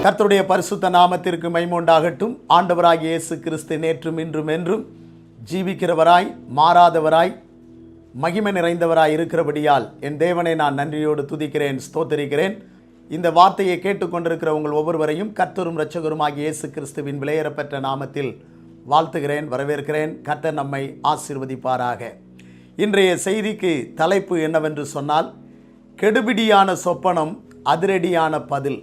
கர்த்தருடைய பரிசுத்த நாமத்திற்கு மகிமை உண்டாகட்டும். ஆண்டவராகிய இயேசு கிறிஸ்து நேற்றும் இன்றும் என்றும் ஜீவிக்கிறவராய் மாறாதவராய் மகிமை நிறைந்தவராய் இருக்கிறபடியால் என் தேவனை நான் நன்றியோடு துதிக்கிறேன், ஸ்தோத்தரிக்கிறேன். இந்த வார்த்தையை கேட்டுக்கொண்டிருக்கிற உங்கள் ஒவ்வொருவரையும் கர்த்தரும் இரட்சகருமாகிய இயேசு கிறிஸ்துவின் விலையேறப்பெற்ற நாமத்தில் வாழ்த்துகிறேன், வரவேற்கிறேன். கர்த்தர் நம்மை ஆசீர்வதிப்பாராக. இன்றைய செய்திக்கு தலைப்பு என்னவென்று சொன்னால், கெடுபிடியான சொப்பனம் அதிரடியான பதில்.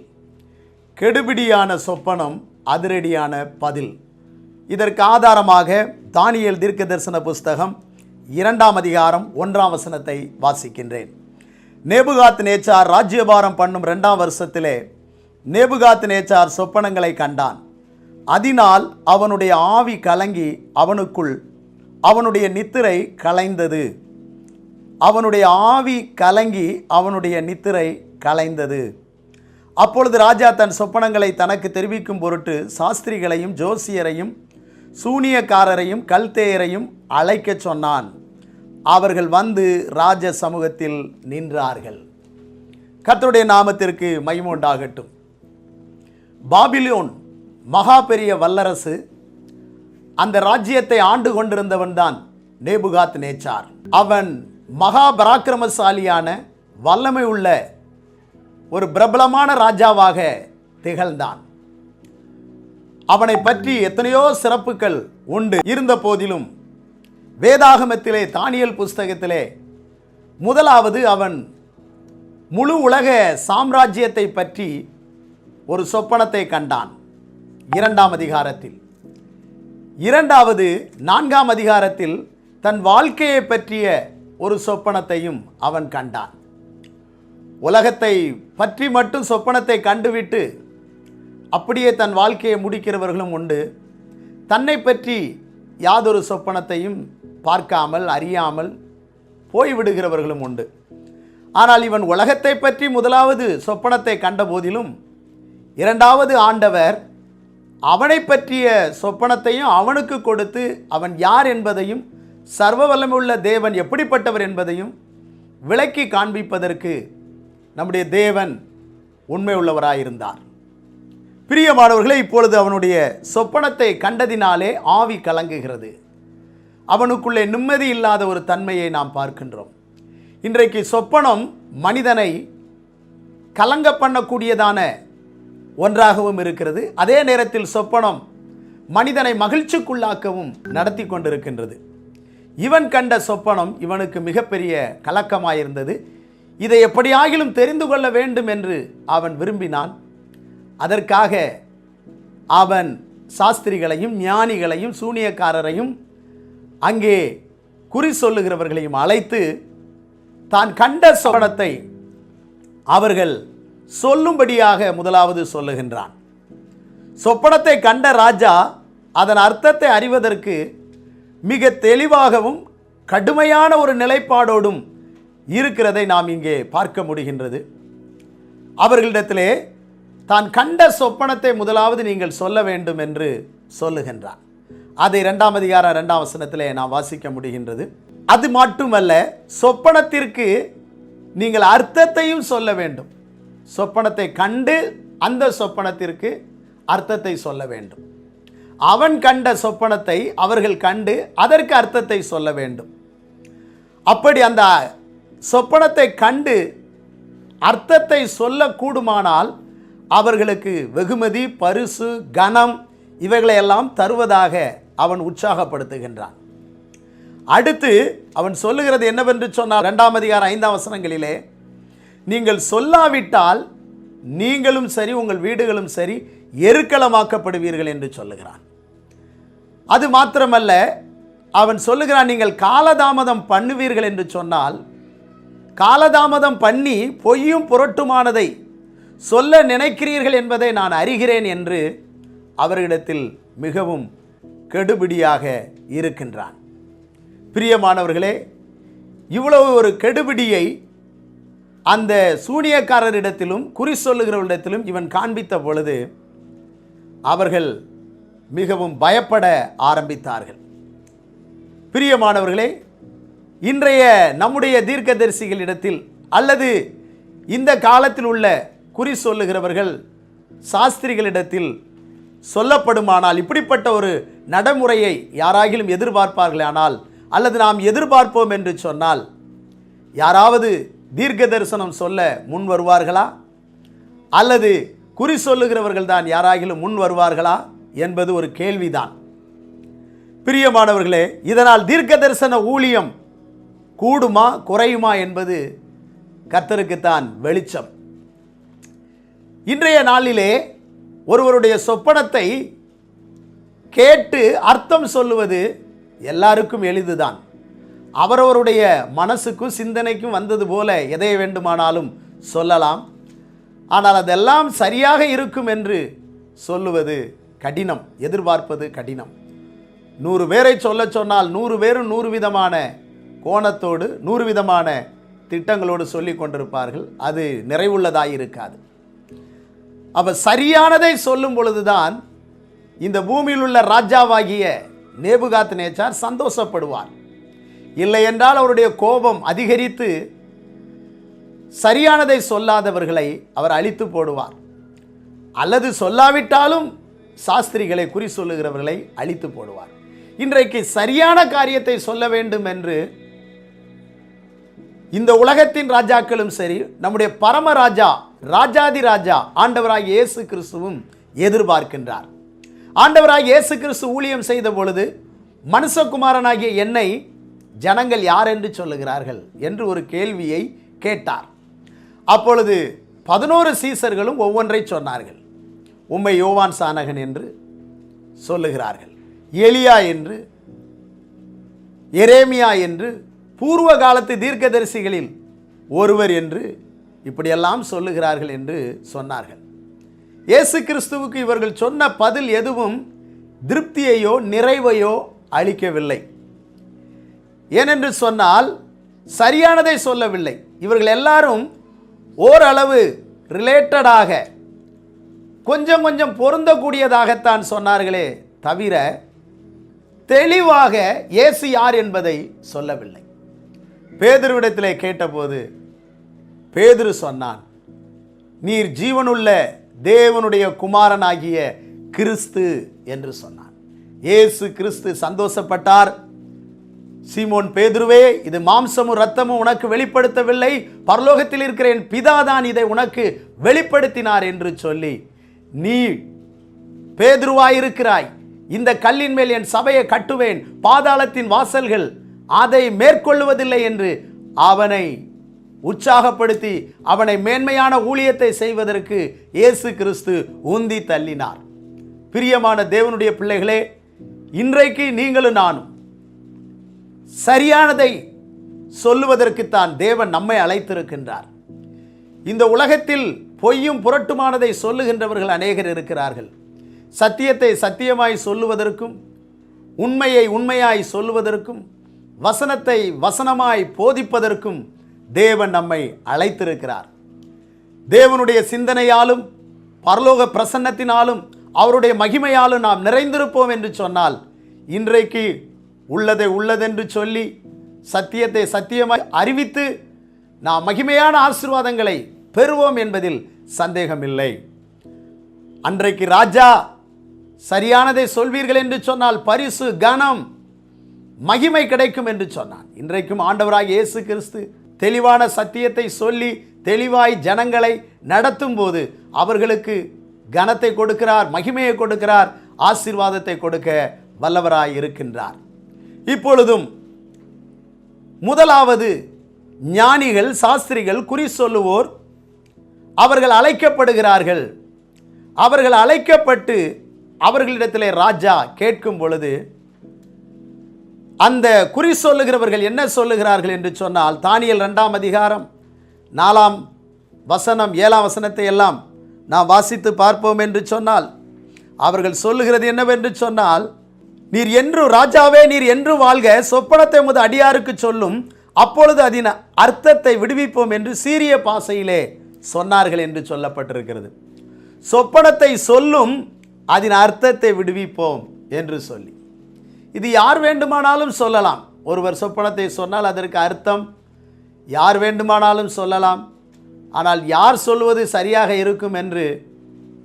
கெடுபிடியான சொப்பனம் அதிரடியான பதில். இதற்கு ஆதாரமாக தானியேல் தீர்க்கதரிசன புஸ்தகம் 2ஆம் அதிகாரம் 1ஆம் வசனத்தை வாசிக்கின்றேன். நேபுகாத்நேச்சார் ராஜ்யபாரம் பண்ணும் 2ஆம் வருஷத்திலே நேபுகாத்நேச்சார் சொப்பனங்களை கண்டான். அதனால் அவனுடைய ஆவி கலங்கி அவனுக்குள் அவனுடைய நித்திரை கலைந்தது. அவனுடைய ஆவி கலங்கி அவனுடைய நித்திரை கலைந்தது. அப்பொழுது ராஜா தன் சொப்பனங்களை தனக்கு தெரிவிக்கும் பொருட்டு சாஸ்திரிகளையும் ஜோசியரையும் சூனியக்காரரையும் கல்தேயரையும் அழைக்க சொன்னான். அவர்கள் வந்து ராஜ சமூகத்தில் நின்றார்கள். கர்த்தருடைய நாமத்திற்கு மகிமை உண்டாகட்டும். பாபிலோன் மகா பெரிய வல்லரசு. அந்த ராஜ்யத்தை ஆண்டு கொண்டிருந்தவன் தான் நேபுகாத்நேச்சார். அவன் மகா பராக்கிரமசாலியான வல்லமை உள்ள ஒரு பிரபலமான ராஜாவாக திகழ்ந்தான். அவனை பற்றி எத்தனையோ சிறப்புகள் உண்டு. இருந்த போதிலும் வேதாகமத்திலே தானியேல் புஸ்தகத்திலே முதலாவது அவன் முழு உலக சாம்ராஜ்யத்தை பற்றி ஒரு சொப்பனத்தை கண்டான் 2ஆம் அதிகாரத்தில். 4ஆம் அதிகாரத்தில் தன் வாழ்க்கையை பற்றிய ஒரு சொப்பனத்தையும் அவன் கண்டான். உலகத்தை பற்றி மட்டும் சொப்பனத்தை கண்டுவிட்டு அப்படியே தன் வாழ்க்கையை முடிக்கிறவர்களும் உண்டு. தன்னை பற்றி யாதொரு சொப்பனத்தையும் பார்க்காமல் அறியாமல் போய்விடுகிறவர்களும் உண்டு. ஆனால் இவன் உலகத்தை பற்றி முதலாவது சொப்பனத்தை கண்ட போதிலும் 2வது ஆண்டவர் அவனை பற்றிய சொப்பனத்தையும் அவனுக்கு கொடுத்து அவன் யார் என்பதையும் சர்வ வல்லமையுள்ள தேவன் எப்படிப்பட்டவர் என்பதையும் விளக்கி காண்பிப்பதற்கு நம்முடைய தேவன் உண்மை உள்ளவராயிருந்தார். பிரியமானவர்களே, இப்பொழுது அவனுடைய சொப்பனத்தை கண்டதினாலே ஆவி கலங்குகிறது. அவனுக்குள்ளே நிம்மதி இல்லாத ஒரு தன்மையை நாம் பார்க்கின்றோம். இன்றைக்கு சொப்பனம் மனிதனை கலங்க பண்ணக்கூடியதான ஒன்றாகவும் இருக்கிறது. அதே நேரத்தில் சொப்பனம் மனிதனை மகிழ்ச்சிக்குள்ளாக்கவும் நடத்தி கொண்டிருக்கின்றது. இவன் கண்ட சொப்பனம் இவனுக்கு மிகப்பெரிய கலக்கமாயிருந்தது. இதை எப்படியாகிலும் தெரிந்து கொள்ள வேண்டும் என்று அவன் விரும்பினான். அதற்காக அவன் சாஸ்திரிகளையும் ஞானிகளையும் சூனியக்காரரையும் அங்கே குறி சொல்லுகிறவர்களையும் அழைத்து தான் கண்ட சொப்பனத்தை அவர்கள் சொல்லும்படியாக முதலாவது சொல்லுகின்றான். சொப்பனத்தை கண்ட ராஜா அதன் அர்த்தத்தை அறிவதற்கு மிக தெளிவாகவும் கடுமையான ஒரு நிலைப்பாடோடும் இருக்கிறதை நாம் இங்கே பார்க்க முடிகின்றது. அவர்களிடத்திலே தான் கண்ட சொப்பனத்தை முதலாவது நீங்கள் சொல்ல வேண்டும் என்று சொல்லுகின்றான். அதை 2ஆம் அதிகாரம் 2ஆம் வசனத்திலே நாம் வாசிக்க முடிகின்றது. அது மட்டுமல்ல, சொப்பனத்திற்கு நீங்கள் அர்த்தத்தையும் சொல்ல வேண்டும். சொப்பனத்தை கண்டு அந்த சொப்பனத்திற்கு அர்த்தத்தை சொல்ல வேண்டும். அவன் கண்ட சொப்பனத்தை அவர்கள் கண்டு அதற்கு அர்த்தத்தை சொல்ல வேண்டும். அப்படி அந்த சொப்பனத்தை கண்டு அர்த்தத்தை சொல்லக்கூடுமானால் அவர்களுக்கு வெகுமதி, பரிசு, கனம் இவைகளையெல்லாம் தருவதாக அவன் உற்சாகப்படுத்துகின்றான். அடுத்து அவன் சொல்லுகிறது என்னவென்று சொன்னால் 2ஆம் அதிகாரம் 5ஆம் வசனங்களிலே, நீங்கள் சொல்லாவிட்டால் நீங்களும் சரி உங்கள் வீடுகளும் சரி எருக்களமாக்கப்படுவீர்கள் என்று சொல்லுகிறான். அது மாத்திரமல்ல, அவன் சொல்லுகிறான், நீங்கள் காலதாமதம் பண்ணுவீர்கள் என்று சொன்னால், காலதாமதம் பண்ணி பொய்யும் புரட்டுமானதை சொல்ல நினைக்கிறீர்கள் என்பதை நான் அறிகிறேன் என்று அவர்களிடத்தில் மிகவும் கெடுபிடியாக இருக்கின்றான். பிரியமானவர்களே, இவ்வளவு ஒரு கெடுபிடியை அந்த சூனியக்காரரிடத்திலும் குறி சொல்லுகிறவரிடத்திலும் இவன் காண்பித்த பொழுது அவர்கள் மிகவும் பயப்பட ஆரம்பித்தார்கள். பிரியமானவர்களே, இன்றைய நம்முடைய தீர்க்கதரிசிகளிடத்தில் அல்லது இந்த காலத்தில் உள்ள குறி சொல்லுகிறவர்கள் சாஸ்திரிகளிடத்தில் சொல்லப்படுமானால், இப்படிப்பட்ட ஒரு நடைமுறையை யாராகிலும் எதிர்பார்ப்பார்களானால், அல்லது நாம் எதிர்பார்ப்போம் என்று சொன்னால், யாராவது தீர்க்க தரிசனம் சொல்ல முன் வருவார்களா, அல்லது குறி சொல்லுகிறவர்கள் தான் யாராகிலும் முன் வருவார்களா என்பது ஒரு கேள்விதான். பிரியமானவர்களே, இதனால் தீர்க்க தரிசன ஊழியம் கூடுமா குறையுமா என்பது கர்த்தருக்குத்தான் வெளிச்சம். இன்றைய நாளிலே ஒருவருடைய சொப்பனத்தை கேட்டு அர்த்தம் சொல்லுவது எல்லாருக்கும் எளிதுதான். அவரவருடைய மனசுக்கும் சிந்தனைக்கும் வந்தது போல எதை வேண்டுமானாலும் சொல்லலாம். ஆனால் அதெல்லாம் சரியாக இருக்கும் என்று சொல்லுவது கடினம், எதிர்பார்ப்பது கடினம். 100 பேரை சொல்ல சொன்னால் 100 பேரும் 100 விதமான கோணத்தோடு 100 விதமான திட்டங்களோடு சொல்லி கொண்டிருப்பார்கள். அது நிறைவுள்ளதாக இருக்காது. அப்போ சரியானதை சொல்லும் பொழுதுதான் இந்த பூமியில் உள்ள ராஜாவாகிய நேபுகாத்நேச்சார் சந்தோஷப்படுவார். இல்லை என்றால் அவருடைய கோபம் அதிகரித்து சரியானதை சொல்லாதவர்களை அவர் அழித்து போடுவார். அல்லது சொல்லாவிட்டாலும் சாஸ்திரிகளை குறி சொல்லுகிறவர்களை அழித்து போடுவார். இன்றைக்கு சரியான காரியத்தை சொல்ல வேண்டும் என்று இந்த உலகத்தின் ராஜாக்களும் சரி, நம்முடைய பரமராஜா, ராஜாதி ராஜா ஆண்டவராகிய இயேசு கிறிஸ்துவும் எதிர்பார்க்கின்றார். ஆண்டவராகிய இயேசு கிறிஸ்து ஊழியம் செய்த பொழுது, மனுஷகுமாரனாகிய என்னை ஜனங்கள் யார் என்று சொல்லுகிறார்கள் என்று ஒரு கேள்வியை கேட்டார். அப்பொழுது 11 சீசர்களும் ஒவ்வொன்றை சொன்னார்கள். உம்மை யோவான் சானகன் என்று சொல்லுகிறார்கள், எலியா என்று, எரேமியா என்று, பூர்வ காலத்து தீர்க்கதரிசிகளில் ஒருவர் என்று இப்படியெல்லாம் சொல்லுகிறார்கள் என்று சொன்னார்கள். இயேசு கிறிஸ்துவுக்கு இவர்கள் சொன்ன பதில் எதுவும் திருப்தியையோ நிறைவையோ அளிக்கவில்லை. ஏனென்று சொன்னால் சரியானதை சொல்லவில்லை. இவர்கள் எல்லாரும் ஓரளவு ரிலேட்டடாக, கொஞ்சம் கொஞ்சம் பொருந்தக்கூடியதாகத்தான் சொன்னார்களே தவிர தெளிவாக இயேசு யார் என்பதை சொல்லவில்லை. பேதுருவிடத்திலே கேட்டபோது பேதுரு சொன்னான், நீர் ஜீவனுள்ள தேவனுடைய குமாரனாகிய கிறிஸ்து என்று சொன்னான். இயேசு கிறிஸ்து சந்தோஷப்பட்டார். சீமோன் பேதுருவே, இது மாம்சமும் இரத்தமும் உனக்கு வெளிப்படுத்தவில்லை, பரலோகத்தில் இருக்கிற என் பிதாதான் இதை உனக்கு வெளிப்படுத்தினார் என்று சொல்லி, நீ பேதுருவாயிருக்கிறாய், இந்த கல்லின் மேல் என் சபையை கட்டுவேன், பாதாளத்தின் வாசல்கள் அதை மேற்கொள்ளுவதில்லை என்று அவனை உற்சாகப்படுத்தி அவனை மேன்மையான ஊழியத்தை செய்வதற்கு இயேசு கிறிஸ்து உந்தி தள்ளினார். பிரியமான தேவனுடைய பிள்ளைகளே, இன்றைக்கு நீங்களும் நானும் சரியானதை சொல்லுவதற்குத்தான் தேவன் நம்மை அழைத்திருக்கின்றார். இந்த உலகத்தில் பொய்யும் புரட்டுமானதை சொல்லுகின்றவர்கள் அநேகர் இருக்கிறார்கள். சத்தியத்தை சத்தியமாய் சொல்லுவதற்கும், உண்மையை உண்மையாய் சொல்லுவதற்கும், வசனத்தை வசனமாய் போதிப்பதற்கும் தேவன் நம்மை அழைத்திருக்கிறார். தேவனுடைய சிந்தனையாலும் பரலோக பிரசன்னத்தினாலும் அவருடைய மகிமையாலும் நாம் நிறைந்திருப்போம் என்று சொன்னால், இன்றைக்கு உள்ளதை உள்ளதென்று சொல்லி சத்தியத்தை சத்தியமாய் அறிவித்து நாம் மகிமையான ஆசீர்வாதங்களை பெறுவோம் என்பதில் சந்தேகமில்லை. அன்றைக்கு ராஜா சரியானதை சொல்வீர்கள் என்று சொன்னால் பரிசு, கனம், மகிமை கிடைக்கும் என்று சொன்னான். இன்றைக்கும் ஆண்டவராகிய இயேசு கிறிஸ்து தெளிவான சத்தியத்தை சொல்லி தெளிவாய் ஜனங்களை நடத்தும் போது அவர்களுக்கு கனத்தை கொடுக்கிறார், மகிமையை கொடுக்கிறார், ஆசீர்வாதத்தை கொடுக்க வல்லவராய் இருக்கின்றார். இப்பொழுதும் முதலாவது ஞானிகள், சாஸ்திரிகள், குறி சொல்லுவோர் அவர்கள் அழைக்கப்படுகிறார்கள். அவர்கள் அழைக்கப்பட்டு அவர்களிடத்திலே ராஜா கேட்கும் பொழுது அந்த குறி சொல்லுகிறவர்கள் என்ன சொல்லுகிறார்கள் என்று சொன்னால், தானியேல் 2ஆம் அதிகாரம் 4ஆம் வசனம் 7ஆம் வசனத்தை எல்லாம் நாம் வாசித்து பார்ப்போம் என்று சொன்னால், அவர்கள் சொல்லுகிறது என்னவென்று சொன்னால், நீர் என்று ராஜாவே, நீர் என்று வாழ்க, சொப்பனத்தை உமது அடியாருக்கு சொல்லும், அப்பொழுது அதன் அர்த்தத்தை விடுவிப்போம் என்று சீரிய பாஷையிலே சொன்னார்கள் என்று சொல்லப்பட்டிருக்கிறது. சொப்பனத்தை சொல்லும், அதன் அர்த்தத்தை விடுவிப்போம் என்று சொல்லி, இது யார் வேண்டுமானாலும் சொல்லலாம். ஒருவர் சொப்பனத்தை சொன்னால் அதற்கு அர்த்தம் யார் வேண்டுமானாலும் சொல்லலாம். ஆனால் யார் சொல்வது சரியாக இருக்கும் என்று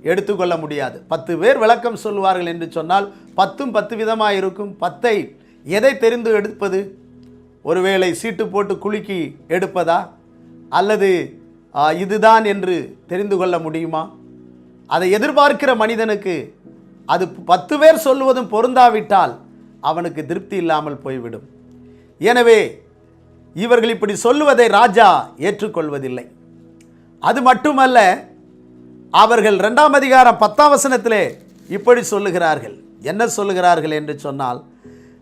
எடுத்துக்கொள்ள முடியாது. 10 பேர் விளக்கம் சொல்லுவார்கள் என்று சொன்னால் 10ம் 10 விதமாக இருக்கும். 10ஐ எதை தெரிந்து எடுப்பது? ஒருவேளை சீட்டு போட்டு குலுக்கி எடுப்பதா, அல்லது இதுதான் என்று தெரிந்து கொள்ள முடியுமா? அதை எதிர்பார்க்கிற மனிதனுக்கு அது 10 பேர் சொல்லுவதும் பொருந்தாவிட்டால் அவனுக்கு திருப்தி இல்லாமல் போய்விடும். எனவே இவர்கள் இப்படி சொல்லுவதை ராஜா ஏற்றுக்கொள்வதில்லை. அது மட்டுமல்ல, அவர்கள் 2ஆம் அதிகாரம் 10ஆம் வசனத்திலே இப்படி சொல்லுகிறார்கள். என்ன சொல்லுகிறார்கள் என்று சொன்னால்,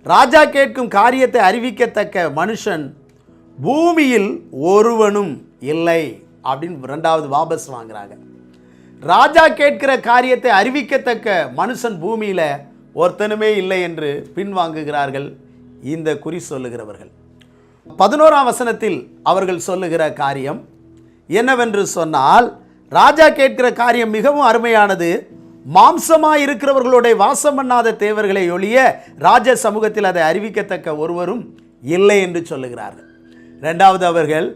ராஜா கேட்கும் காரியத்தை அறிவிக்கத்தக்க மனுஷன் பூமியில் ஒருவனும் இல்லை அப்படின்னு 2வது வாபஸ் வாங்குறாங்க. ராஜா கேட்கிற காரியத்தை அறிவிக்கத்தக்க மனுஷன் பூமியில் ஒருத்தனுமே இல்லை என்று பின்வாங்குகிறார்கள் இந்த குறி சொல்லுகிறவர்கள். 11ஆம் வசனத்தில் அவர்கள் சொல்லுகிற காரியம் என்னவென்று சொன்னால், ராஜா கேட்கிற காரியம் மிகவும் அருமையானது. மாம்சமாய் இருக்கிறவர்களுடைய வாசம் பண்ணாத தேவர்களை ஒழிய ராஜ சமூகத்தில் அதை அறிவிக்கத்தக்க ஒருவரும் இல்லை என்று சொல்லுகிறார்கள். 2வது அவர்கள்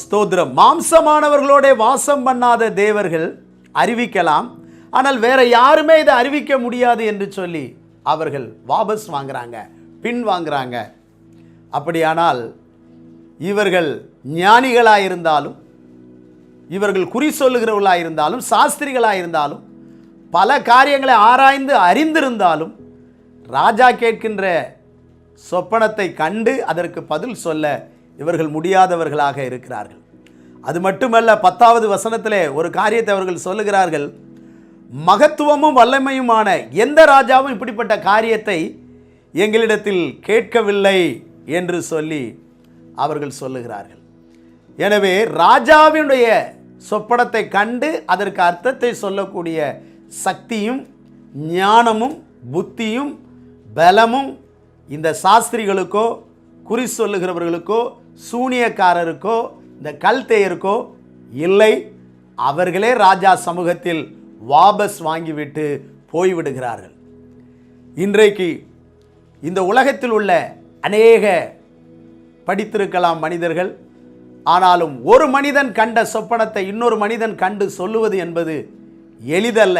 ஸ்தோத்திரம், மாம்சமானவர்களோட வாசம் பண்ணாத தேவர்கள் அறிவிக்கலாம், ஆனால் வேற யாருமே இதை அறிவிக்க முடியாது என்று சொல்லி அவர்கள் வாபஸ் வாங்குறாங்க, பின் வாங்குறாங்க. அப்படியானால் இவர்கள் ஞானிகளாயிருந்தாலும், இவர்கள் குறி சொல்லுகிறவர்களாயிருந்தாலும், சாஸ்திரிகளாயிருந்தாலும், பல காரியங்களை ஆராய்ந்து அறிந்திருந்தாலும் ராஜா கேட்கின்ற சொப்பனத்தை கண்டு அதற்கு பதில் சொல்ல இவர்கள் முடியாதவர்களாக இருக்கிறார்கள். அது மட்டுமல்ல, 10வது வசனத்திலே ஒரு காரியத்தை அவர்கள் சொல்லுகிறார்கள். மகத்துவமும் வல்லமையுமான எந்த ராஜாவும் இப்படிப்பட்ட காரியத்தை எங்களிடத்தில் கேட்கவில்லை என்று சொல்லி அவர்கள் சொல்லுகிறார்கள். எனவே ராஜாவினுடைய சொப்பனத்தை கண்டு அதற்கு அர்த்தத்தை சொல்லக்கூடிய சக்தியும் ஞானமும் புத்தியும் பலமும் இந்த சாஸ்திரிகளுக்கோ குறி சொல்லுகிறவர்களுக்கோ சூனியக்காரருக்கோ இந்த கல்தேயருக்கோ இல்லை. அவர்களே ராஜா சமூகத்தில் வாபஸ் வாங்கிவிட்டு போய்விடுகிறார்கள். இன்றைக்கு இந்த உலகத்தில் உள்ள அநேக படித்திருக்கலாம் மனிதர்கள், ஆனாலும் ஒரு மனிதன் கண்ட சொப்பனத்தை இன்னொரு மனிதன் கண்டு சொல்லுவது என்பது எளிதல்ல.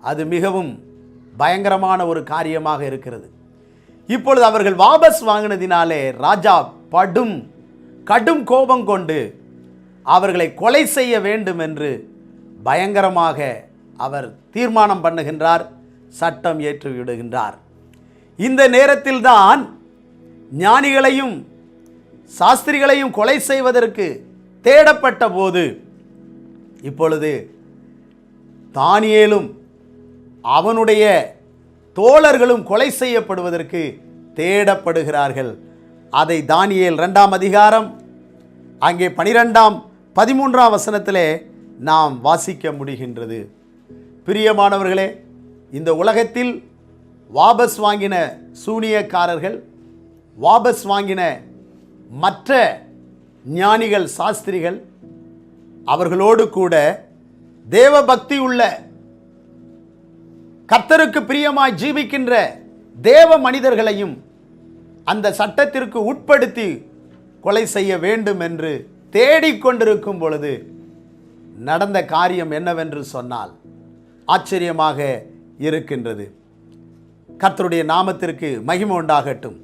அது மிகவும் பயங்கரமான ஒரு காரியமாக இருக்கிறது. இப்பொழுது அவர்கள் வாபஸ் வாங்கினதினாலே ராஜா கடும் கோபம் கொண்டு அவர்களை கொலை செய்ய வேண்டும் என்று பயங்கரமாக அவர் தீர்மானம் பண்ணுகின்றார், சட்டம் ஏற்றுவிடுகின்றார். இந்த நேரத்தில்தான் ஞானிகளையும் சாஸ்திரிகளையும் கொலை செய்வதற்கு தேடப்பட்ட போது இப்பொழுது தானியேலும் அவனுடைய தோழர்களும் கொலை செய்யப்படுவதற்கு தேடப்படுகிறார்கள். அதை தானியேல் 2ஆம் அதிகாரம் அங்கே 12ஆம் 13ஆம் வசனத்திலே நாம் வாசிக்க முடிகின்றது. பிரியமானவர்களே, இந்த உலகத்தில் வாபஸ் வாங்கின சூனியக்காரர்கள், வாபஸ் வாங்கின மற்ற ஞானிகள் சாஸ்திரிகள், அவர்களோடு கூட தேவ பக்தி உள்ள கர்த்தருக்கு பிரியமாய் ஜீவிக்கின்ற தேவ மனிதர்களையும் அந்த சட்டத்திற்கு உட்படுத்தி கொலை செய்ய வேண்டும் என்று தேடிக்கொண்டிருக்கும் பொழுது நடந்த காரியம் என்னவென்று சொன்னால் ஆச்சரியமாக இருக்கின்றது. கர்த்தருடைய நாமத்திற்கு மகிமை உண்டாகட்டும்.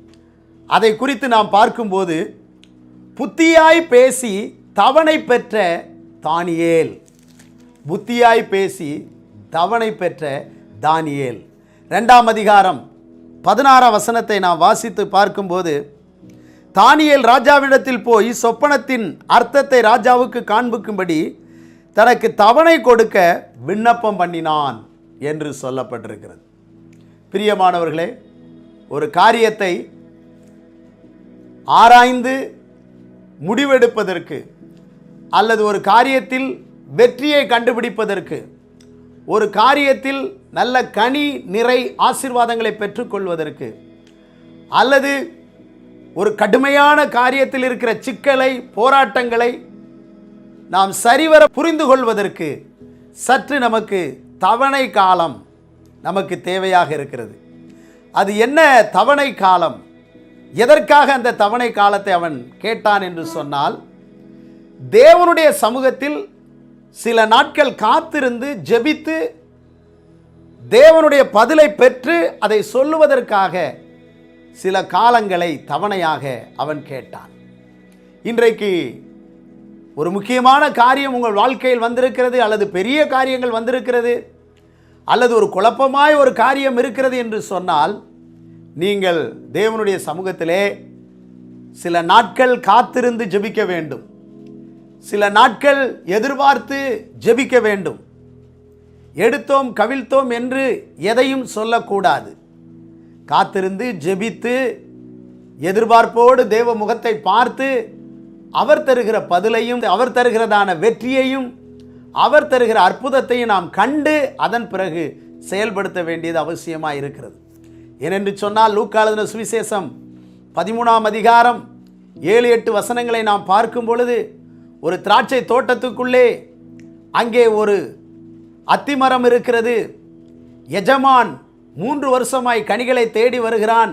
அதை குறித்து நாம் பார்க்கும்போது, புத்தியாய் பேசி தவணை பெற்ற தானியேல், புத்தியாய் பேசி தவணை பெற்ற தானியேல். 2ஆம் அதிகாரம் 16ஆம் வசனத்தை நாம் வாசித்து பார்க்கும்போது, தானியேல் ராஜாவிடத்தில் போய் சொப்பனத்தின் அர்த்தத்தை ராஜாவுக்கு காண்பிக்கும்படி தனக்கு தவணை கொடுக்க விண்ணப்பம் பண்ணினான் என்று சொல்லப்பட்டிருக்கிறது. பிரியமானவர்களே, ஒரு காரியத்தை ஆராய்ந்து முடிவெடுப்பதற்கு அல்லது ஒரு காரியத்தில் வெற்றியை கண்டுபிடிப்பதற்கு, ஒரு காரியத்தில் நல்ல கனி நிறை ஆசீர்வாதங்களை பெற்றுக்கொள்வதற்கு, அல்லது ஒரு கடுமையான காரியத்தில் இருக்கிற சிக்கலை போராட்டங்களை நாம் சரிவர புரிந்து கொள்வதற்கு சற்று நமக்கு தவணை காலம் நமக்கு தேவையாக இருக்கிறது. அது என்ன தவணை காலம்? எதற்காக அந்த தவணை காலத்தை அவன் கேட்டான் என்று சொன்னால், தேவனுடைய சமூகத்தில் சில நாட்கள் காத்திருந்து ஜெபித்து தேவனுடைய பதிலை பெற்று அதை சொல்லுவதற்காக சில காலங்களை தவணையாக அவன் கேட்டான். இன்றைக்கு ஒரு முக்கியமான காரியம் உங்கள் வாழ்க்கையில் வந்திருக்கிறது, அல்லது பெரிய காரியங்கள் வந்திருக்கிறது, அல்லது ஒரு குழப்பமாய் ஒரு காரியம் இருக்கிறது என்று சொன்னால், நீங்கள் தேவனுடைய சமூகத்திலே சில நாட்கள் காத்திருந்து ஜெபிக்க வேண்டும். சில நாட்கள் எதிர்பார்த்து ஜெபிக்க வேண்டும். எடுத்தோம் கவிழ்த்தோம் என்று எதையும் சொல்லக்கூடாது. காத்திருந்து ஜெபித்து எதிர்பார்ப்போடு தேவ முகத்தை பார்த்து அவர் தருகிற பதிலையும் அவர் தருகிறதான வெற்றியையும் அவர் தருகிற அற்புதத்தையும் நாம் கண்டு அதன் பிறகு செயல்படுத்த வேண்டியது அவசியமாக இருக்கிறது. ஏனென்று சொன்னால் லூக்கா எழுதின சுவிசேஷம் 13ஆம் அதிகாரம் 7-8 வசனங்களை நாம் பார்க்கும் பொழுது, ஒரு திராட்சை தோட்டத்துக்குள்ளே அங்கே ஒரு அத்திமரம் இருக்கிறது. எஜமான் 3 வருஷமாய் கனிகளை தேடி வருகிறான்.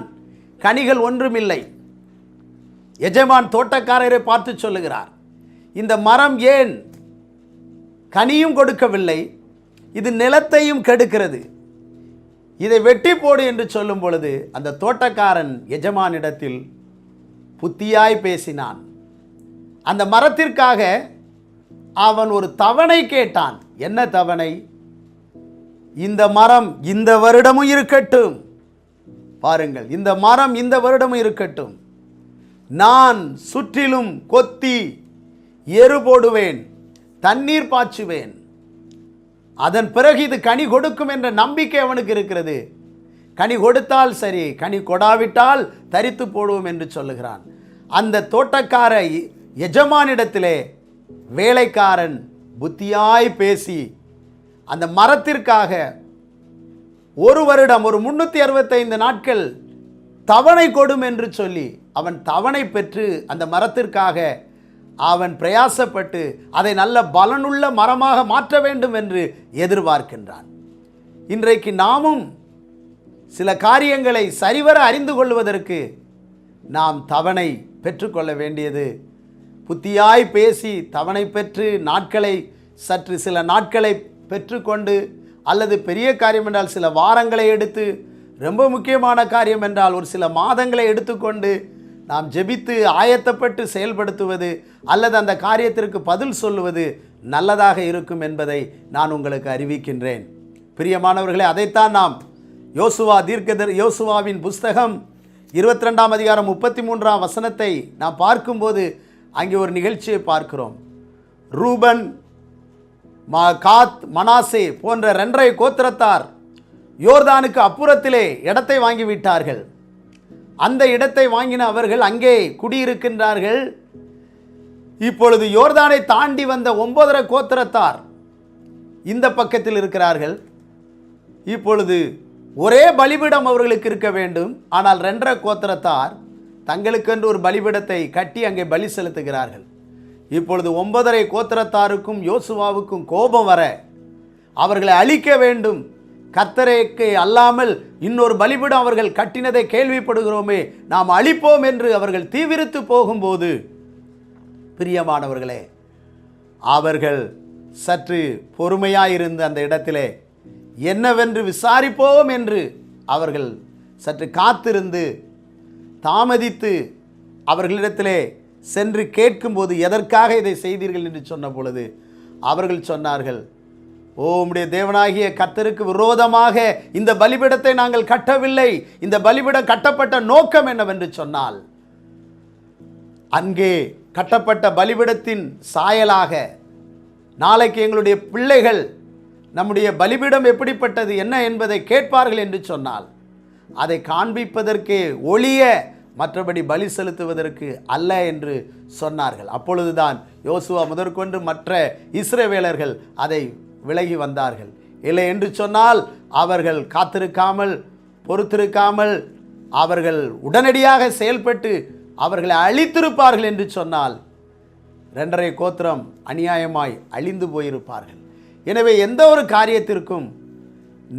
கனிகள் ஒன்றுமில்லை. எஜமான் தோட்டக்காரரை பார்த்து சொல்லுகிறார், இந்த மரம் ஏன் கனியும் கொடுக்கவில்லை, இது நிலத்தையும் கெடுக்கிறது, இதை வெட்டி போடு என்று சொல்லும் பொழுது அந்த தோட்டக்காரன் எஜமானிடத்தில் புத்தியாய் பேசினான். அந்த மரத்திற்காக அவன் ஒரு தவணை கேட்டான். என்ன தவணை? இந்த மரம் இந்த வருடமும் இருக்கட்டும். பாருங்கள், இந்த மரம் இந்த வருடமும் இருக்கட்டும். நான் சுற்றிலும் கொத்தி எரு போடுவேன், தண்ணீர் பாய்ச்சுவேன். அதன் பிறகு இது கனி கொடுக்கும் என்ற நம்பிக்கை அவனுக்கு இருக்கிறது. கனி கொடுத்தால் சரி, கனி கொடாவிட்டால் தரித்து போடுவோம் என்று சொல்லுகிறான். அந்த தோட்டக்கார எஜமானிடத்திலே வேலைக்காரன் புத்தியாய் பேசி அந்த மரத்திற்காக ஒரு வருடம், ஒரு 365 நாட்கள் தவணை கொடும் என்று சொல்லி அவன் தவணை பெற்று அந்த மரத்திற்காக அவன் பிரயாசப்பட்டு அதை நல்ல பலனுள்ள மரமாக மாற்ற வேண்டும் என்று எதிர்பார்க்கின்றான். இன்றைக்கு நாமும் சில காரியங்களை சரிவர அறிந்து கொள்வதற்கு நாம் தவணை பெற்றுக்கொள்ள வேண்டியது. புத்தியாய் பேசி தவணை பெற்று நாட்களை சற்று சில நாட்களை பெற்றுக்கொண்டு, அல்லது பெரிய காரியம் என்றால் சில வாரங்களை எடுத்து, ரொம்ப முக்கியமான காரியம் என்றால் ஒரு சில மாதங்களை எடுத்துக்கொண்டு நாம் ஜெபித்து ஆயத்தப்பட்டு செயல்படுத்துவது அல்லது அந்த காரியத்திற்கு பதில் சொல்லுவது நல்லதாக இருக்கும் என்பதை நான் உங்களுக்கு அறிவிக்கின்றேன். பிரியமானவர்களே, அதைத்தான் நாம் யோசுவாவின் புஸ்தகம் 22ஆம் அதிகாரம் 33ஆம் வசனத்தை நாம் பார்க்கும்போது அங்கே ஒரு நிகழ்ச்சியை பார்க்கிறோம். ரூபன், காத், மனாசே போன்ற 2 கோத்திரத்தார் யோர்தானுக்கு அப்புறத்திலே இடத்தை வாங்கிவிட்டார்கள். அந்த இடத்தை வாங்கின அவர்கள் அங்கே குடியிருக்கின்றார்கள். இப்பொழுது யோர்தானை தாண்டி வந்த 9 கோத்திரத்தார் இந்த பக்கத்தில் இருக்கிறார்கள். இப்பொழுது ஒரே பலிபீடம் அவர்களுக்கு இருக்க வேண்டும். ஆனால் 2 கோத்திரத்தார் தங்களுக்கென்று ஒரு பலிபீடத்தை கட்டி அங்கே பலி செலுத்துகிறார்கள். இப்பொழுது 9 கோத்திரத்தாருக்கும் யோசுவாவுக்கும் கோபம் வர அவர்களை அழிக்க வேண்டும். கர்த்தருக்கு அல்லாமல் இன்னொரு பலிபீடம் அவர்கள் கட்டினதை கேள்விப்படுகிறோமே, நாம் அழிப்போம் என்று அவர்கள் தீவிரித்து போகும்போது, பிரியமானவர்களே, அவர்கள் சற்று பொறுமையாயிருந்து அந்த இடத்திலே என்னவென்று விசாரிப்போம் என்று அவர்கள் சற்று காத்திருந்து தாமதித்து அவர்களிடத்திலே சென்று கேட்கும்போது, எதற்காக இதை செய்தீர்கள் என்று சொன்ன பொழுது அவர்கள் சொன்னார்கள், உம்முடைய தேவனாகிய கர்த்தருக்கு விரோதமாக இந்த பலிபீடத்தை நாங்கள் கட்டவில்லை. இந்த பலிபீடம் கட்டப்பட்ட நோக்கம் என்னவென்று சொன்னால், அங்கே கட்டப்பட்ட பலிபீடத்தின் சாயலாக நாளைக்கு எங்களுடைய பிள்ளைகள் நம்முடைய பலிபீடம் எப்படிப்பட்டது என்ன என்பதை கேட்பார்கள் என்று சொன்னால், அதை காண்பிப்பதற்கே ஒழிய மற்றபடி பலி செலுத்துவதற்கு அல்ல என்று சொன்னார்கள். அப்பொழுதுதான் யோசுவா முதற்கொண்டு மற்ற இஸ்ரவேலர்கள் அதை விலகி வந்தார்கள். இல்லை என்று சொன்னால் அவர்கள் காத்திருக்காமல் பொறுத்திருக்காமல் அவர்கள் உடனடியாக செயல்பட்டு அவர்களை அழித்திருப்பார்கள் என்று சொன்னால் 2.5 கோத்திரம் அநியாயமாய் அழிந்து போயிருப்பார்கள். எனவே எந்த ஒரு காரியத்திற்கும்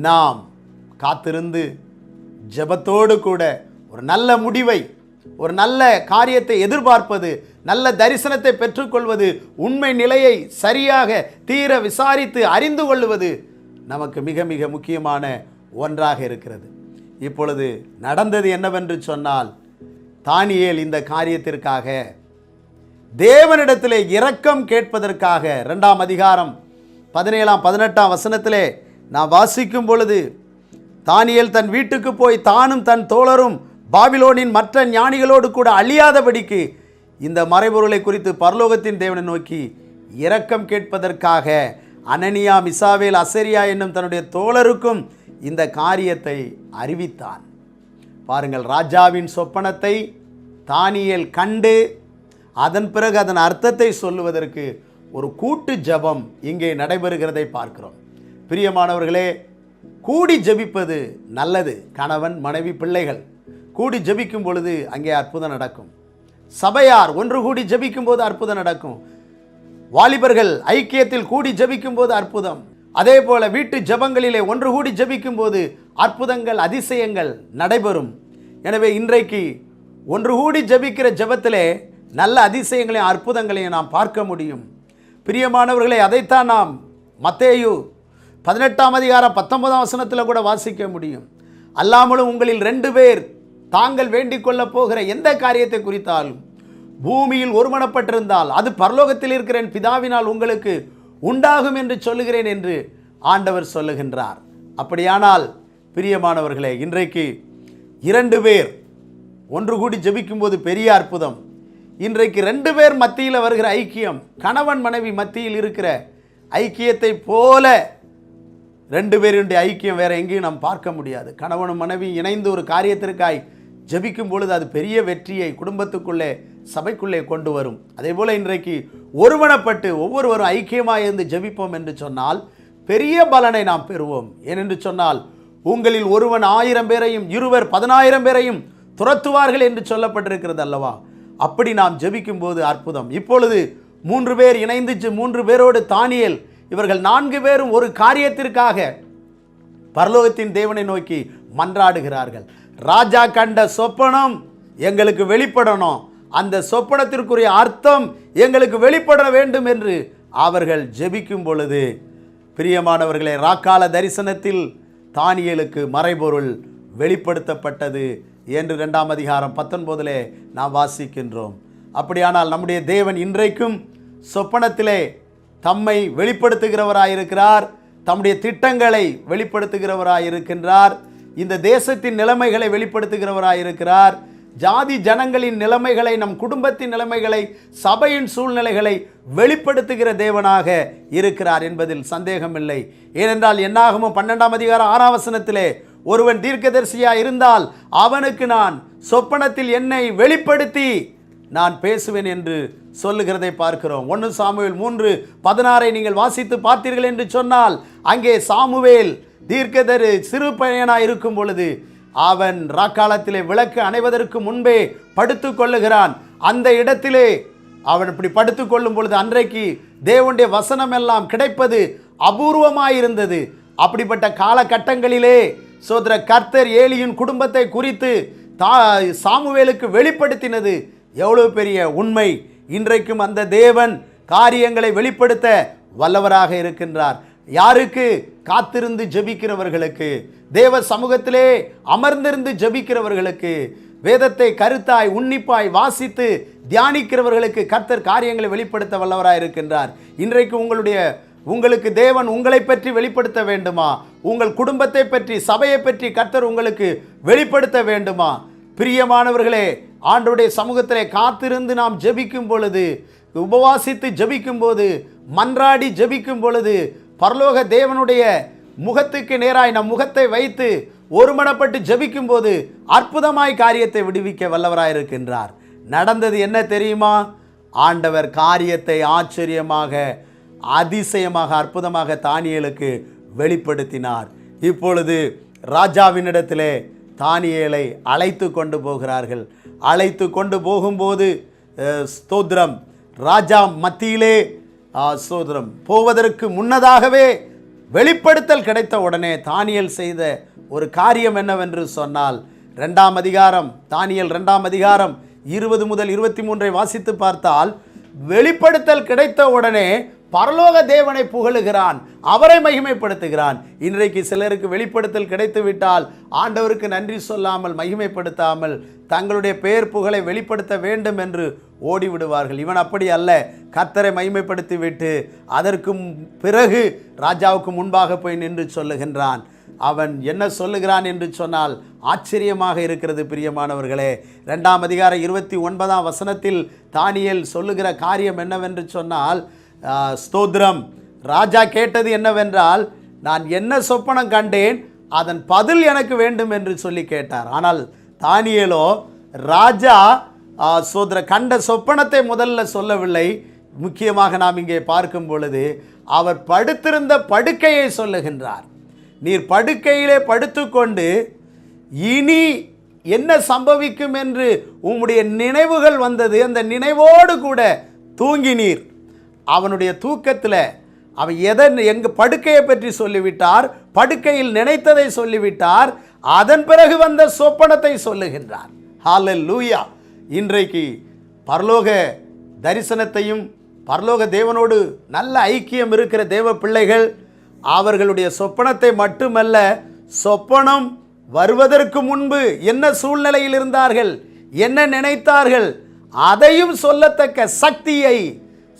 நாம் காத்திருந்து ஜெபத்தோடு கூட ஒரு நல்ல முடிவை, ஒரு நல்ல காரியத்தை எதிர்பார்ப்பது நல்ல தரிசனத்தை பெற்றுக்கொள்வது, உண்மை நிலையை சரியாக தீர விசாரித்து அறிந்து கொள்வது நமக்கு மிக மிக முக்கியமான ஒன்றாக இருக்கிறது. இப்பொழுது நடந்தது என்னவென்று சொன்னால், தானியேல் இந்த காரியத்திற்காக தேவனிடத்திலே இரக்கம் கேட்பதற்காக 2ஆம் அதிகாரம் 17ஆம் 18ஆம் வசனத்திலே நான் வாசிக்கும் பொழுது, தானியேல் தன் வீட்டுக்கு போய் தானும் தன் தோழரும் பாபிலோனின் மற்ற ஞானிகளோடு கூட அழியாதபடிக்கு இந்த மறைபொருளை குறித்து பரலோகத்தின் தேவனை நோக்கி இரக்கம் கேட்பதற்காக அனனியா, மிசாவேல், அசரியா என்னும் தன்னுடைய தோழருக்கும் இந்த காரியத்தை அறிவித்தான். பாருங்கள், ராஜாவின் சொப்பனத்தை தானியேல் கண்டு அதன் பிறகு அதன் அர்த்தத்தை சொல்லுவதற்கு ஒரு கூட்டு ஜெபம் இங்கே நடைபெறுகிறதை பார்க்கிறோம். பிரியமானவர்களே, கூடி ஜெபிப்பது நல்லது. கணவன், மனைவி, பிள்ளைகள் கூடி ஜெபிக்கும் பொழுது அங்கே அற்புதம் நடக்கும். சபையார் ஒன்று கூடி ஜெபிக்கும் போது அற்புதம் நடக்கும். வாலிபர்கள் ஐக்கியத்தில் கூடி ஜெபிக்கும் போது அற்புதம். அதே போல வீட்டு ஜெபங்களிலே ஒன்று கூடி ஜெபிக்கும் போது அற்புதங்கள், அதிசயங்கள் நடைபெறும். எனவே இன்றைக்கு ஒன்று கூடி ஜெபிக்கிற ஜெபத்திலே நல்ல அதிசயங்களையும் அற்புதங்களையும் நாம் பார்க்க முடியும். பிரியமானவர்களே, அதைத்தான் நாம் மத்தேயு 18ஆம் அதிகாரம் 19ஆம் வசனத்தில் கூட வாசிக்க முடியும். அல்லாமலும் உங்களில் 2 பேர் தாங்கள் வேண்டிக் கொள்ளப் போகிற எந்த காரியத்தை குறித்தாலும் பூமியில் ஒருமனப்பட்டிருந்தால் அது பரலோகத்தில் இருக்கிற என் பிதாவினால் உங்களுக்கு உண்டாகும் என்று சொல்லுகிறேன் என்று ஆண்டவர் சொல்லுகின்றார். அப்படியானால் பிரியமானவர்களே, இன்றைக்கு 2 பேர் ஒன்று கூடி ஜெபிக்கும் போது பெரிய அற்புதம். இன்றைக்கு 2 பேர் மத்தியில் வருகிற ஐக்கியம், கணவன் மனைவி மத்தியில் இருக்கிற ஐக்கியத்தை போல 2 பேருடைய ஐக்கியம் வேற எங்கேயும் நாம் பார்க்க முடியாது. கணவனும் மனைவி இணைந்து ஒரு காரியத்திற்காய் ஜெபிக்கும் பொழுது அது பெரிய வெற்றியை குடும்பத்துக்குள்ளே, சபைக்குள்ளே கொண்டு வரும். அதே போல இன்றைக்கு ஒருமனப்பட்டு ஒவ்வொருவரும் ஐக்கியமாக இருந்து ஜெபிப்போம் என்று சொன்னால் பெரிய பலனை நாம் பெறுவோம். ஏனென்று சொன்னால், உங்களில் ஒருவன் 1000 பேரையும் 20 10,000 பேரையும் துரத்துவார்கள் என்று சொல்லப்பட்டிருக்கிறது அல்லவா? அப்படி நாம் ஜெபிக்கும் போது அற்புதம். இப்பொழுது 3 பேர் இணைந்து 3 பேரோடு தானியேல், இவர்கள் 4 பேரும் ஒரு காரியத்திற்காக பரலோகத்தின் தேவனை நோக்கி மன்றாடுகிறார்கள். ராஜா கண்ட சொப்பனம் எங்களுக்கு வெளிப்படணும், அந்த சொப்பனத்திற்குரிய அர்த்தம் எங்களுக்கு வெளிப்பட வேண்டும் என்று அவர்கள் ஜெபிக்கும் பொழுது, பிரியமானவர்களே, ராக்கால தரிசனத்தில் தானியேலுக்கு மறைபொருள் வெளிப்படுத்தப்பட்டது என்று 2ஆம் அதிகாரம் 19 நாம் வாசிக்கின்றோம். அப்படியானால் நம்முடைய தேவன் இன்றைக்கும் சொப்பனத்திலே தம்மை வெளிப்படுத்துகிறவராயிருக்கிறார், தம்முடைய திட்டங்களை வெளிப்படுத்துகிறவராயிருக்கின்றார், இந்த தேசத்தின் நிலைமைகளை வெளிப்படுத்துகிறவராயிருக்கிறார், ஜாதி ஜனங்களின் நிலைமைகளை, நம் குடும்பத்தின் நிலைமைகளை, சபையின் சூழ்நிலைகளை வெளிப்படுத்துகிற தேவனாக இருக்கிறார் என்பதில் சந்தேகமில்லை. ஏனென்றால் என்னாகமோ 12ஆம் அதிகாரம் 6ஆம் வசனத்திலே, ஒருவன் தீர்க்கதரிசியா இருந்தால் அவனுக்கு நான் சொப்பனத்தில் என்னை வெளிப்படுத்தி நான் பேசுவேன் என்று சொல்லுகிறதை பார்க்கிறோம். 1 சாமுவேல் 3:16 நீங்கள் வாசித்து பார்த்தீர்கள் என்று சொன்னால், அங்கே சாமுவேல் தீர்க்கதரி சிறு பையனாய் இருக்கும் பொழுது அவன் ராக்காலத்திலே விளக்கு அணைவதற்கு முன்பே படுத்து கொள்ளுகிறான். அந்த இடத்திலே அவன் இப்படி படுத்து கொள்ளும் பொழுது அன்றைக்கு தேவனுடைய வசனம் எல்லாம் கிடைப்பது அபூர்வமாயிருந்தது. அப்படிப்பட்ட காலகட்டங்களிலே சோதர கர்த்தர் ஏலியின் குடும்பத்தை குறித்து சாமுவேலுக்கு வெளிப்படுத்தினது எவ்வளவு பெரிய உண்மை. இன்றைக்கும் அந்த தேவன் காரியங்களை வெளிப்படுத்த வல்லவராக இருக்கின்றார். யாருக்கு? காத்திருந்து ஜெபிக்கிறவர்களுக்கு, தேவ சமூகத்திலே அமர்ந்திருந்து ஜெபிக்கிறவர்களுக்கு, வேதத்தை கருத்தாய் உன்னிப்பாய் வாசித்து தியானிக்கிறவர்களுக்கு கர்த்தர் காரியங்களை வெளிப்படுத்த வல்லவராக இருக்கின்றார். இன்றைக்கு உங்களுக்கு தேவன் உங்களை பற்றி வெளிப்படுத்த வேண்டுமா? உங்கள் குடும்பத்தை பற்றி, சபையை பற்றி கர்த்தர் உங்களுக்கு வெளிப்படுத்த வேண்டுமா? பிரியமானவர்களே, ஆண்டவருடைய சமூகத்திலே காத்திருந்து நாம் ஜெபிக்கும் பொழுது, உபவாசித்து ஜெபிக்கும் போது, மன்றாடி ஜெபிக்கும் பொழுது, பரலோக தேவனுடைய முகத்துக்கு நேராய் நம் முகத்தை வைத்து ஒருமனப்பட்டு ஜெபிக்கும் போது அற்புதமாய் காரியத்தை விடுவிக்க வல்லவராயிருக்கின்றார். நடந்தது என்ன தெரியுமா? ஆண்டவர் காரியத்தை ஆச்சரியமாக, அதிசயமாக, அற்புதமாக தானியேலுக்கு வெளிப்படுத்தினார். இப்பொழுது ராஜாவினிடத்திலே தானியேலை அழைத்து கொண்டு போகிறார்கள். அழைத்து கொண்டு போகும்போது ஸ்தோத்திரம், ராஜா மத்தியிலே ஸ்தோத்திரம் போவதற்கு முன்னதாகவே வெளிப்படுத்தல் கிடைத்த உடனே தானியேல் செய்த ஒரு காரியம் என்னவென்று சொன்னால், 2ஆம் அதிகாரம், தானியேல் 2ஆம் அதிகாரம் 20 முதல் 23 வாசித்து பார்த்தால், வெளிப்படுத்தல் கிடைத்த உடனே பரலோக தேவனை புகழுகிறான், அவரை மகிமைப்படுத்துகிறான். இன்றைக்கு சிலருக்கு வெளிப்படுத்தல் கிடைத்து விட்டால் ஆண்டவருக்கு நன்றி சொல்லாமல் மகிமைப்படுத்தாமல் தங்களுடைய பெயர் புகழை வெளிப்படுத்த வேண்டும் என்று ஓடிவிடுவார்கள். இவன் அப்படி அல்ல. கர்த்தரை மகிமைப்படுத்தி விட்டு அதற்கு பிறகு ராஜாவுக்கு முன்பாக போய் நின்று சொல்லுகின்றான். அவன் என்ன சொல்லுகிறான் என்று சொன்னால் ஆச்சரியமாக இருக்கிறது. பிரியமானவர்களே, 2ஆம் அதிகாரம் 29ஆம் வசனத்தில் தானியேல் சொல்லுகிற காரியம் என்னவென்று சொன்னால், ஸ்தோத்திரம், ராஜா கேட்டது என்னவென்றால், நான் என்ன சொப்பனம் கண்டேன், அதன் பதில் எனக்கு வேண்டும் என்று சொல்லி கேட்டார். ஆனால் தானியேலோ ராஜா கண்ட சொப்பனத்தை முதல்ல சொல்லவில்லை. முக்கியமாக நாம் இங்கே பார்க்கும் பொழுது அவர் படுத்திருந்த படுக்கையை சொல்லுகின்றார். நீர் படுக்கையிலே படுத்துக்கொண்டு இனி என்ன சம்பவிக்கும் என்று உம்முடைய நினைவுகள் வந்தது, அந்த நினைவோடு கூட தூங்கினீர். அவனுடைய தூக்கத்தில் அவன் எங்க படுக்கையை பற்றி சொல்லிவிட்டார், படுக்கையில் நினைத்ததை சொல்லிவிட்டார், அதன் பிறகு வந்த சொப்பனத்தை சொல்லுகின்றார். ஹல்லேலூயா. இன்றைக்கு பரலோக தரிசனத்தையும் பரலோக தேவனோடு நல்ல ஐக்கியம் இருக்கிற தேவ பிள்ளைகள் அவர்களுடைய சொப்பனத்தை மட்டுமல்ல, சொப்பனம் வருவதற்கு முன்பு என்ன சூழ்நிலையில் இருந்தார்கள், என்ன நினைத்தார்கள், அதையும் சொல்லத்தக்க சக்தியை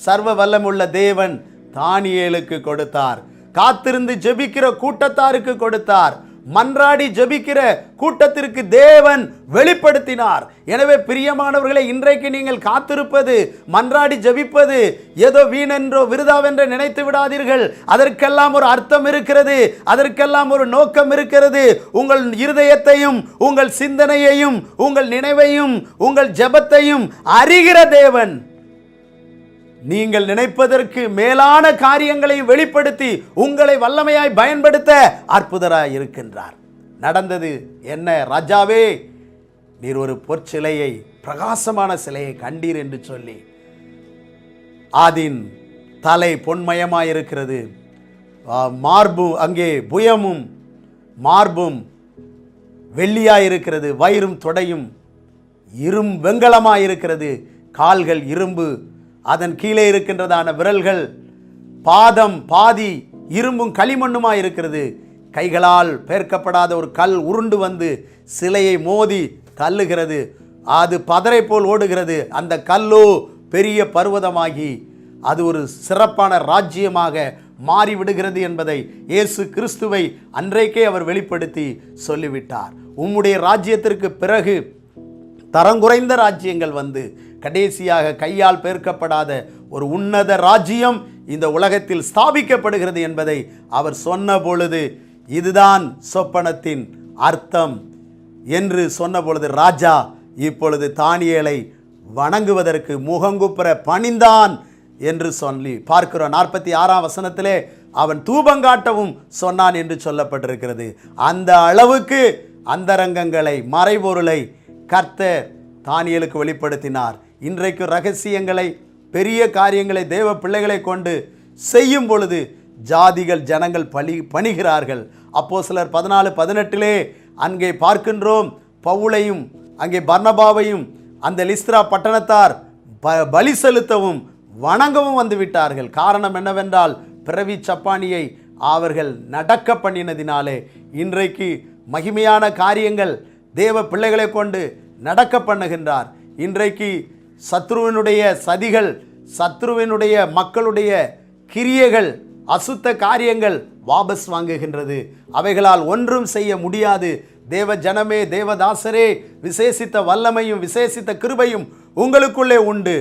சர்வ வல்லமுள்ள தேவன் தானியேலுக்கு கொடுத்தார். காத்திருந்து ஜெபிக்கிற கூட்டத்தாருக்கு கொடுத்தார். மன்றாடி ஜெபிக்கிற கூட்டத்திற்கு தேவன் வெளிப்படுத்தினார். எனவே பிரியமானவர்களை, இன்றைக்கு நீங்கள் காத்திருப்பது, மன்றாடி ஜெபிப்பது ஏதோ வீணென்றோ விருதாவென்றோ நினைத்து விடாதீர்கள். அதற்கெல்லாம் ஒரு அர்த்தம் இருக்கிறது, அதற்கெல்லாம் ஒரு நோக்கம் இருக்கிறது. உங்கள் இருதயத்தையும் உங்கள் சிந்தனையையும் உங்கள் நினைவையும் உங்கள் ஜெபத்தையும் அறிகிற தேவன் நீங்கள் நினைப்பதற்கு மேலான காரியங்களை வெளிப்படுத்தி உங்களை வல்லமையாய் பயன்படுத்த அற்புதராய் இருக்கின்றார். நடந்தது என்ன? ராஜாவே, நீர் ஒரு பொற்சிலையை, பிரகாசமான சிலையை கண்டீர் என்று சொல்லி, அதன் தலை பொன்மயமாயிருக்கிறது, மார்பு அங்கே புயமும் மார்பும் வெள்ளியாயிருக்கிறது, வயிறும் தொடையும் வெண்கலமாயிருக்கிறது, கால்கள் இரும்பு, அதன் கீழே இருக்கின்றதான விரல்கள் பாதம் பாதி இரும்பும் களிமண்ணுமாய் இருக்கிறது. கைகளால் பெயர்க்கப்படாத ஒரு கல் உருண்டு வந்து சிலையை மோதி தள்ளுகிறது. அது பதரை போல் ஓடுகிறது. அந்த கல்லோ பெரிய பர்வதமாகி அது ஒரு சிறப்பான ராஜ்யமாக மாறிவிடுகிறது என்பதை இயேசு கிறிஸ்துவை அன்றைக்கே அவர் வெளிப்படுத்தி சொல்லிவிட்டார். உம்முடைய ராஜ்யத்திற்கு பிறகு தரங்குறைந்த ராஜ்யங்கள் வந்து கடைசியாக கையால் பெயர்க்கப்படாத ஒரு உன்னத ராஜ்யம் இந்த உலகத்தில் ஸ்தாபிக்கப்படுகிறது என்பதை அவர் சொன்ன பொழுது, இதுதான் சொப்பனத்தின் அர்த்தம் என்று சொன்ன பொழுது, ராஜா இப்பொழுது தானியேலை வணங்குவதற்கு முகங்குப்புற பணிந்தான் என்று சொல்லி பார்க்கிறோம். 46ஆம் வசனத்திலே அவன் தூபங்காட்டவும் சொன்னான் என்று சொல்லப்பட்டிருக்கிறது. அந்த அளவுக்கு அந்தரங்கங்களை, மறைபொருளை கர்த்தர் தானியேலுக்கு வெளிப்படுத்தினார். இன்றைக்கு ரகசியங்களை, பெரிய காரியங்களை தேவ பிள்ளைகளை கொண்டு செய்யும் பொழுது ஜாதிகள், ஜனங்கள் பணிகிறார்கள். அப்போஸ்தலர் 14:18 அங்கே பார்க்கின்றோம், பவுலையும் அங்கே பர்னபாவையும் அந்த லிஸ்திரா பட்டணத்தார் பலி செலுத்தவும் வணங்கவும் வந்து விட்டார்கள். காரணம் என்னவென்றால், பிறவி சப்பானியை அவர்கள் நடக்க பண்ணினதினாலே இன்றைக்கு மகிமையான காரியங்கள் தேவ பிள்ளைகளை கொண்டு நடக்க பண்ணுகின்றார். இன்றைக்கு சத்ருவினுடைய சதிகள், சத்ருவினுடைய மக்களுடைய கிரியைகள், அசுத்த காரியங்கள் வாபஸ் வாங்குகின்றது. அவைகளால் ஒன்றும் செய்ய முடியாது. தேவ ஜனமே, தேவதாசரே, விசேஷித்த வல்லமையும் விசேஷித்த கிருபையும் உங்களுக்குள்ளே உண்டு.